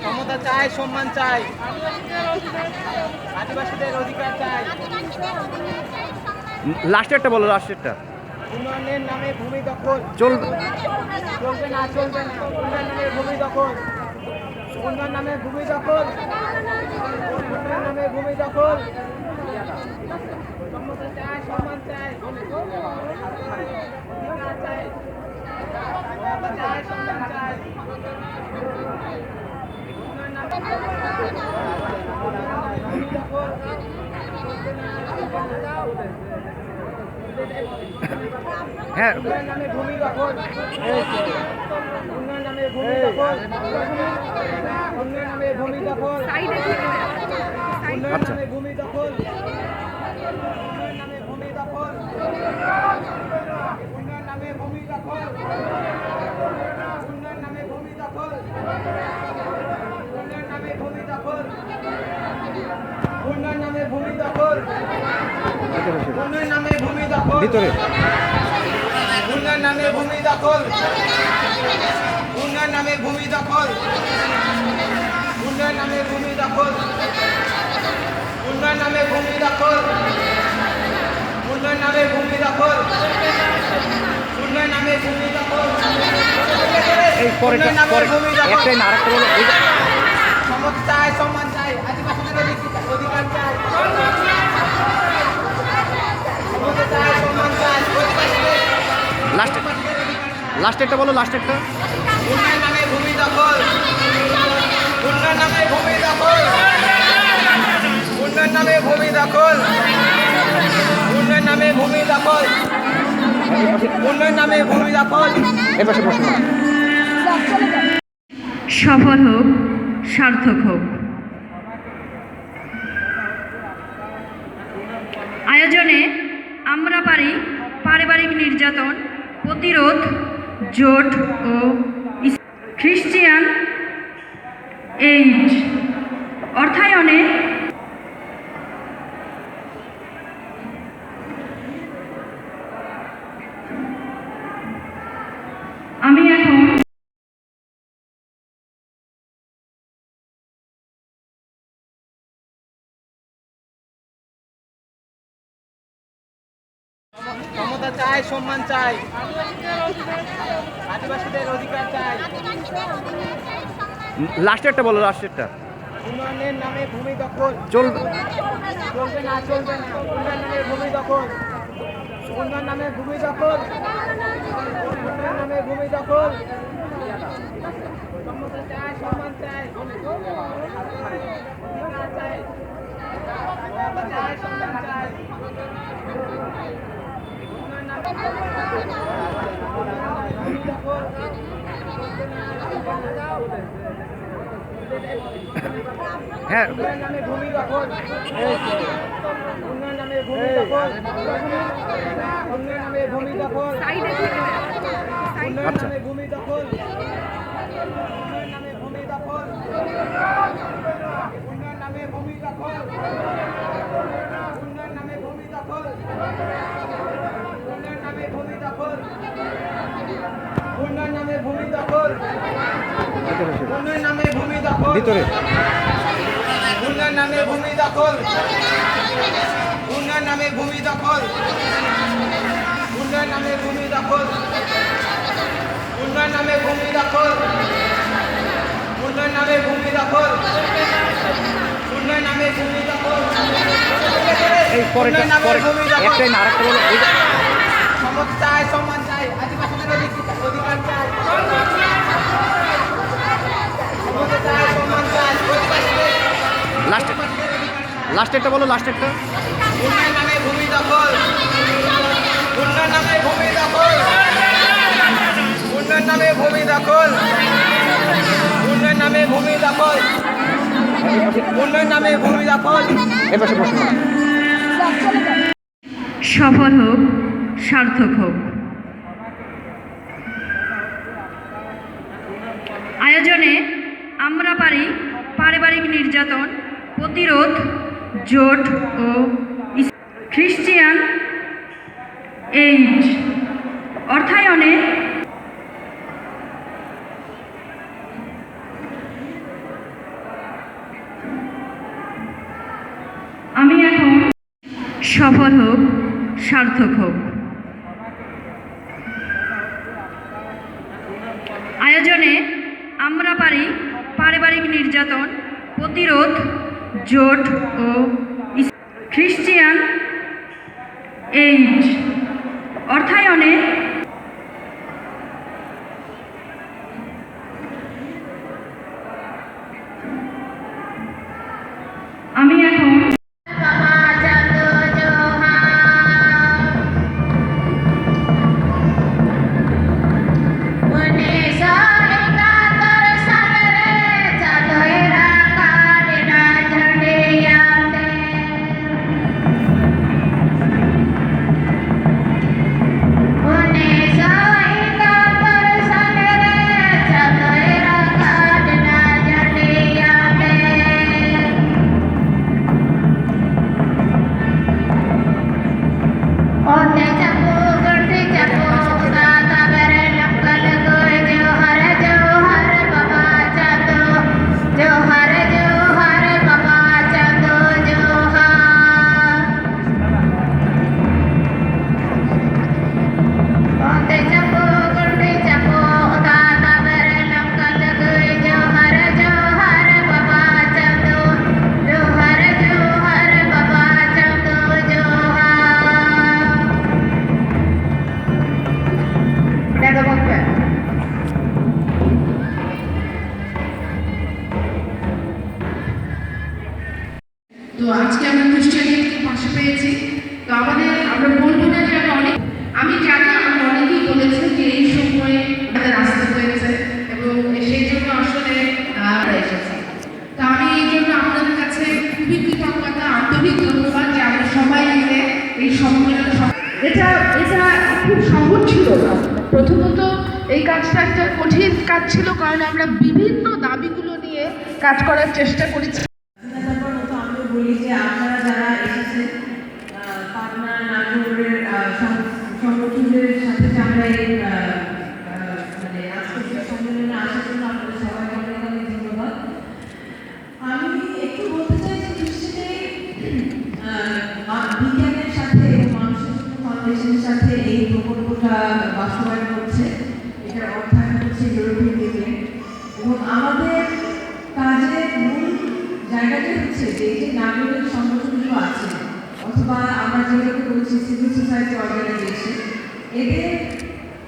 ক্ষমতা চাই, সম্মান চাই, আদিবাসীদের অধিকার চাই। লাস্টেরটা বলো, লাস্টেরটা। উন্নয়নের নামে ভূমি দখল চলবে চলবে না, চলবে না। উন্নয়নের নামে ভূমি দখল, উন্নয়নের নামে ভূমি দখল, উন্নয়নের নামে ভূমি দখল। ক্ষমতা চাই, সম্মান চাই, অধিকার চাই, ক্ষমতা চাই, সম্মান চাই। উন্নয়নের নামে ভূমি দখল, হ্যাঁ। উন্নয়নের নামে ভূমি দখল, উন্নয়নের নামে ভূমি দখল, উন্নয়নের নামে ভূমি দখল, উন্নয়নের আচ্ছা। নামে ভূমি দখল, উন্নয়নের নামে ভূমি দখল, উন্নয়নের নামে ভূমি দখল, উন্নয়নের নামে ভূমি দখল, উন্নয়নের নামে ভূমি দখল, উন্নয়নের নামে ভূমি দখল, উন্নয়নের নামে ভূমি দখল, ভিতরে উন্নয়নের নামে ভূমি দখল, উন্নয়নের নামে ভূমি দখল, উন্নয়নের নামে ভূমি দখল, উন্নয়নের নামে ভূমি দখল, উন্নয়নের নামে ভূমি দখল, উন্নয়নের নামে ভূমি দখল, এই পরে উন্নয়নের নামে ভূমি দখল। একটাই না, আরেকটা বলো। ক্ষমতা চাই, সম্মান চাই, আদিবাসীদের অধিকার চাই। ক্ষমতা চাই, সম্মান চাই, আদিবাসীদের লাস্টেরটা বলো, লাস্টেরটা। উন্নয়নের নামে ভূমি দখল, উন্নয়নের নামে ভূমি দখল, উন্নয়নের নামে ভূমি দখল, উন্নয়নের নামে ভূমি দখল, উন্নয়নের নামে ভূমি দখল। এপাশে প্রশ্ন। সফল হোক, সার্থক হোক। আয়োজনে আমরা পারি পারিবারিক নির্যাতন প্রতিরোধ জোট ও খ্রিস্টিয়ান এইড অর্থায়নে আমি এখন ক্ষমতা চাই, সম্মান চাই, আদিবাসীদের অধিকার চাই। লাস্টেরটা বলো, লাস্টেরটা। উন্নয়নের নামে ভূমি দখল চলবে চলবে না, চলবে না। উন্নয়নের নামে ভূমি দখল, উন্নয়নের নামে ভূমি দখল, উন্নয়নের নামে ভূমি দখল। ক্ষমতা চাই, সম্মান চাই, অধিকার চাই, ক্ষমতা চাই, সম্মান চাই। উন্নয়নের নামে ভূমি দখল, হ্যাঁ। উন্নয়নের নামে ভূমি দখল, উন্নয়নের নামে ভূমি দখল, উন্নয়নের নামে ভূমি দখল, উন্নয়নের আচ্ছা। নামে ভূমি দখল, উন্নয়নের নামে ভূমি দখল, উন্নয়নের নামে ভূমি দখল, উন্নয়নের নামে ভূমি দখল, উন্নয়নের নামে ভূমি দখল, উন্নয়নের নামে ভূমি দখল, উন্নয়নের নামে ভূমি দখল, ভিতরে উন্নয়নের নামে ভূমি দখল, উন্নয়নের নামে ভূমি দখল, উন্নয়নের নামে ভূমি দখল, উন্নয়নের নামে ভূমি দখল, উন্নয়নের নামে ভূমি দখল, উন্নয়নের নামে ভূমি দখল। এই পরে উন্নয়নের নামে ভূমি দখল। একটাই না, আরেকটা বলো। ক্ষমতা চাই, সম্মান চাই, আদিবাসীদের অধিকার চাই। ক্ষমতা চাই, সম্মান চাই, আদিবাসীদের লাস্টেরটা বলো, লাস্টেরটা। উন্নয়নের নামে ভূমি দখল, উন্নয়নের নামে ভূমি দখল, উন্নয়নের নামে ভূমি দখল, উন্নয়নের নামে ভূমি দখল, উন্নয়নের নামে ভূমি দখল। এপাশে প্রশ্ন। সফল হোক, সার্থক হোক। আয়োজনে আমরা পারি পারিবারিক নির্যাতন প্রতিরোধ জোট ও খ্রিস্টিয়ান এইড অর্থায়নে আমি এখন সফল হোক, সার্থক হোক। আয়োজনে আমরা পারি পারিবারিক নির্যাতন প্রতিরোধ জোট ও খ্রিস্টিয়ান এইড অর্থায়নে আমি এখন তো আজকে আমরা খ্রিস্টানদেরকে পাশে পেয়েছি। তো আমরা বলবো না যে আমি জানি আমরা অনেকেই বলেছেন যে এই সময়ে আমাদের আসতে হয়েছে এবং সেই জন্য আসলে আমরা এসেছি। তো আমি এই জন্য আপনাদের কাছে খুবই কৃতজ্ঞতা, আন্তরিক ধন্যবাদ যে আমরা সবাই মিলে এই সম্মেলন এটা খুব সহজ ছিল না। প্রথমত এই কাজটা একটা কঠিন কাজ ছিল, কারণ আমরা বিভিন্ন দাবিগুলো নিয়ে কাজ করার চেষ্টা করেছি। বলি যে আপনারা যারা এসেছেন পাবনা নাটোরের সংগঠনের সাথে যে আমরা এই মানে আজকে সম্মেলনে আসার জন্য আপনাদের সবাইকে অনেক অনেক ধন্যবাদ। আমি একটু বলতে চাই যে দৃষ্টিতে বিজ্ঞানের সাথে এবং মানুষের জন্য ফাউন্ডেশনের সাথে এই প্রকল্পটা বাস্তবায়ন করছে, এটার অর্থায়ন করছে ইউরোপিয়ান ইউনিয়ন এবং আমাদের কাজের মূল জায়গাটা হচ্ছে যে এই যে নাগরিক সংগঠনগুলো আছে অথবা আমরা যেগুলোকে বলছি সিভিল সোসাইটি অর্গানাইজেশন, এদের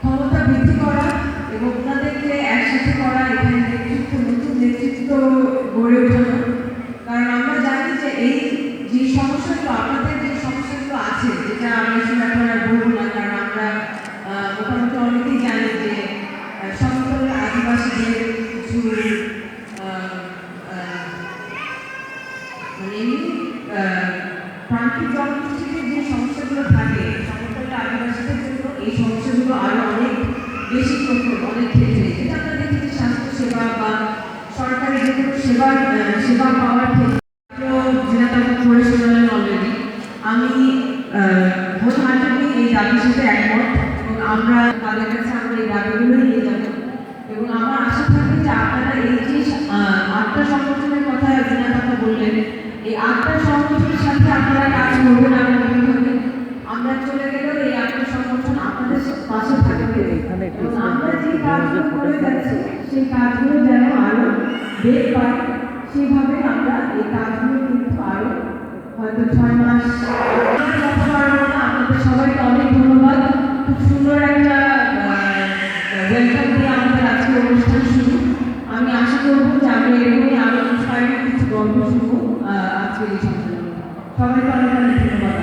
ক্ষমতা বৃদ্ধি করা এবং ওনাদেরকে একসাথে করা, এখানে নতুন নেতৃত্ব গড়ে ওঠানো। কারণ আমরা জানি যে এই যে সমস্যাগুলো আপনাদের যে সমস্যাগুলো আছে, যেটা আমি আসলে আপনারা বলবো না, কারণ আমরা মোটামুটি অনেকেই জানি যে সমতলের আদিবাসীদের কিছু প্রান্তিক জনগোষ্ঠীতে যে সমস্যাগুলো থাকে সমতলের আদিবাসীদের জন্য এই সমস্যাগুলো আরও অনেক বেশি প্রখর, অনেক ক্ষেত্রে যেটা আমরা দেখি যে স্বাস্থ্যসেবা বা সরকারি যে কোনো সেবা পাওয়ার ক্ষেত্রে যেটা তাকে করে শোনালেন অলরেডি। আমি হোলহার্টেডলি এই দাবির সাথে একমত এবং আমরা তাদের কাছে আমরা এই দাবিগুলো নিয়ে যাব এবং আমার আশা থাকে যে আপনারা এই যে 8টা সংগঠনের কথা বললেন, এই 8টা সংগঠনের সাথে আপনারা কাজ করবেন। আমরা চলে গেলেও এই 8টা সংগঠন আপনাদের পাশে থাকবে এবং আমরা যে কাজগুলো করে যাচ্ছি সেই কাজগুলো যেন আরো বেগ পায়, সেভাবে আমরা এই কাজগুলো কিন্তু আরো হয়তো 6 মাস করতে পারবো না। আপনাদের সবাইকে অনেক ধন্যবাদ। খুব সুন্দর একটা ওয়েলকাম দিয়ে আমাদের আজকে অনুষ্ঠান শুরু। আমি আশা করবো যে আমি এরকমই আরো কিছু গল্প শুনবো আজকে এই সম্মেলনে। সবাইকে অনেক অনেক ধন্যবাদ।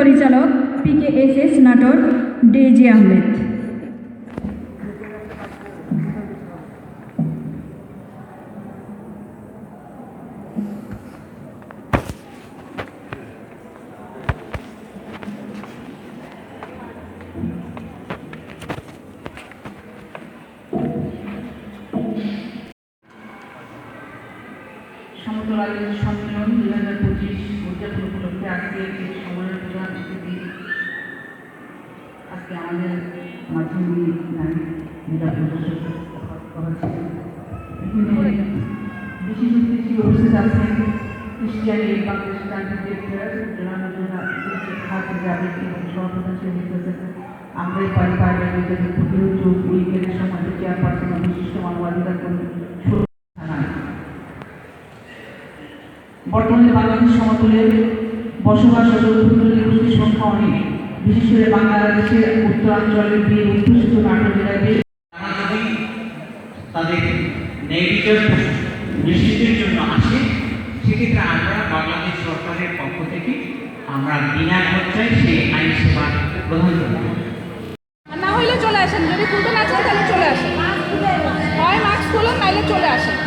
পরিচালক PKSS নাটোর। ডেজি আহমেদ। সমতল আয়োজন সম্মেলন 2025 উদযাপন উপলক্ষে আজকে এই সম্মেলনের প্রধান অতিথি আজকে আমাদের মাধ্যমিক নারী মেধা প্রদর্শন করা ছিল। এখানে বিশেষ অতিথি উপস্থিত আছেন Christian Aid Bangladesh country director সভাপ্রধান আমরা এই পারিবারিক আয়োজনের প্রতিরোধ উইকের সমাজ চেয়ারপারসন বিশিষ্ট মানবাধিকার কর্মী বর্তমানে বাংলাদেশ সমতলে বসবাসরত গোষ্ঠীর সংখ্যা অনেক, বিশেষ করে বাংলাদেশের উত্তরাঞ্চলের বীর অধ্যুষিত নাটোর জেলায় তারা যদি তাদের ন্যায়বিচার নিশ্চিতের জন্য আসে, সেক্ষেত্রে আমরা বাংলাদেশ সরকারের পক্ষ থেকে আমরা বিনা খরচায় সেই আইন সেবা প্রদান করব। না হইলে চলে আসেন, যদি খুলতে না চান তাহলে চলে আসেন, হয় মাস্ক খুলুন নাইলে চলে আসেন।